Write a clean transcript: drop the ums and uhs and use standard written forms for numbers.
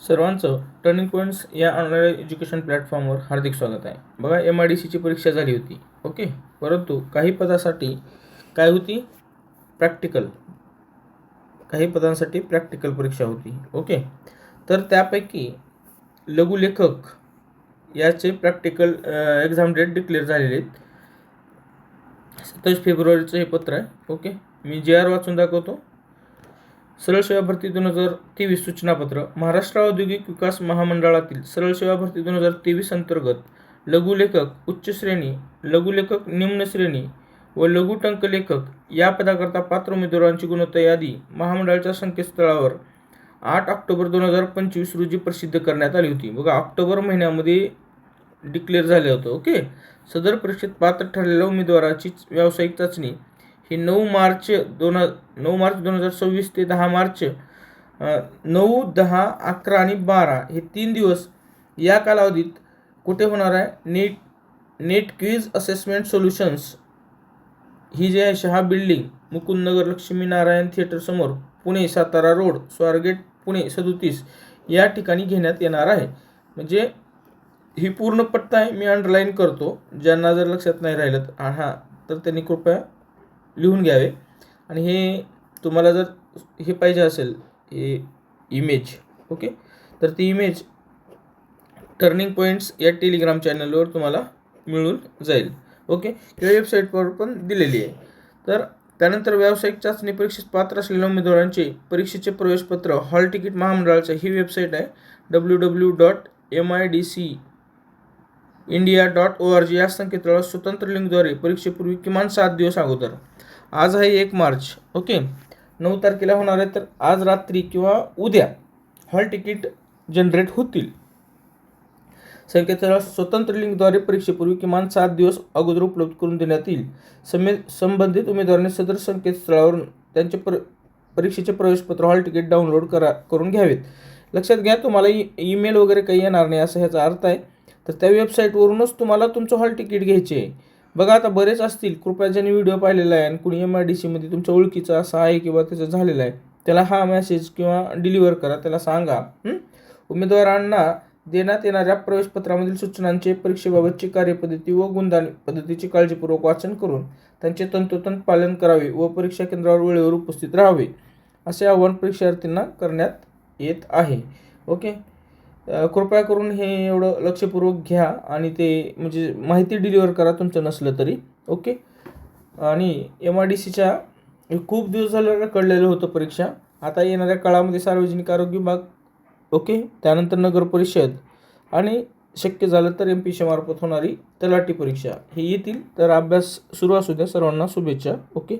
सर्वांचं turning points या online education प्लॅटफॉर्मवर हार्दिक स्वागत आहे. बघा, MIDCची परीक्षा झाली होती, ओके. परंतु काही पदासाठी काय होती? प्रॅक्टिकल. काही पदांसाठी प्रॅक्टिकल परीक्षा होती, ओके. तर त्यापैकी लघुलेखक याचे प्रॅक्टिकल एक्झाम डेट डिक्लेअर झालेले आहेत. 27 फेब्रुवारीचं हे पत्र आहे, ओके. मी JR वाचून दाखवतो. सरळ सेवा भरती 2023 सूचनापत्र. महाराष्ट्र औद्योगिक विकास महामंडळातील सरळ सेवा भरती 2023 अंतर्गत लघुलेखक उच्च श्रेणी, लघुलेखक निम्न श्रेणी व लघुटंकलेखक या पदाकरता पात्र उमेदवारांची गुणवत्ता यादी महामंडळाच्या संकेतस्थळावर 8 ऑक्टोबर 2025 रोजी प्रसिद्ध करण्यात आली होती. बघा, ऑक्टोबर महिन्यामध्ये डिक्लेअर झाले होतं, ओके. सदर परीक्षेत पात्र ठरलेल्या उमेदवाराची व्यावसायिक चाचणी ही 9 मार्च 2026 ते 10 मार्च 9, 10, 11 आणि 12 हे 3 दिवस या कालावधीत कुठे होणार आहे? नेट क्विज असेसमेंट सोल्युशन्स ही जे आहे शहा बिल्डिंग, मुकुंदनगर, लक्ष्मीनारायण थिएटर समोर, पुणे, सातारा रोड, स्वारगेट, पुणे 37 या ठिकाणी घेण्यात येणार आहे. म्हणजे ही पूर्ण पत्ता आहे, मी अंडरलाईन करतो. ज्यांना जर लक्षात नाही राहिलं तर त्यांनी कृपया लिहून घ्यावे. आणि हे तुम्हाला जर हे पाहिजे असेल हे इमेज, ओके, तर ती इमेज टर्निंग पॉईंट्स या टेलिग्राम चॅनलवर तुम्हाला मिळून जाईल, ओके. किंवा वेबसाईटवर पण दिलेली आहे. तर त्यानंतर व्यावसायिक चाचणी परीक्षेस पात्र असलेल्या उमेदवारांचे परीक्षेचे प्रवेशपत्र हॉल तिकीट महामंडळाचं ही वेबसाईट आहे www.midcindia.org या संकेतस्थळावर स्वतंत्र लिंकद्वारे परीक्षेपूर्वी किमान 7 दिवस अगोदर, आज आहे 1 मार्च, ओके, 9 तारखेला होणार आहे, तर आज रात्री किंवा उद्या हॉल तिकीट जनरेट होतील. संकेतस्थळावर स्वतंत्र लिंकद्वारे परीक्षेपूर्वी किमान 7 दिवस अगोदर उपलब्ध करून देण्यात येईल. संबंधित उमेदवारांनी सदर संकेतस्थळावरून त्यांचे परीक्षेचे प्रवेशपत्र हॉल तिकीट डाउनलोड करून घ्यावेत. लक्षात घ्या, तुम्हाला ईमेल वगैरे काही येणार नाही असं ह्याचा अर्थ आहे. तर त्या वेबसाईटवरूनच तुम्हाला तुमचं हॉल तिकीट घ्यायचे आहे. बघा, आता बरेच असतील, कृपया ज्यांनी व्हिडिओ पाहिलेला आहे आणि कुणी MIDCमध्ये तुमच्या ओळखीचा असा आहे किंवा त्याचं झालेलं आहे, त्याला हा मेसेज किंवा डिलिव्हर करा. त्याला सांगा उमेदवारांना देण्यात येणाऱ्या प्रवेशपत्रामधील सूचनांचे परीक्षेबाबतची कार्यपद्धती व गुणदान पद्धतीची काळजीपूर्वक वाचन करून त्यांचे तंतोतंत पालन करावे व परीक्षा केंद्रावर वेळेवर उपस्थित राहावे असे आवाहन परीक्षार्थींना करण्यात येत आहे, ओके. कृपया करून हे एवढं लक्षपूर्वक घ्या आणि ते म्हणजे माहिती डिलिव्हर करा तुमचं नसलं तरी, ओके. आणि MIDCच्या खूप दिवस झालं रखडलेलं होतं परीक्षा. आता येणाऱ्या काळामध्ये सार्वजनिक आरोग्य विभाग, ओके, त्यानंतर नगर परिषद आणि शक्य झालं तर MPSC मार्फत होणारी तलाठी परीक्षा हे येतील. तर अभ्यास सुरू असू द्या. सर्वांना शुभेच्छा, ओके.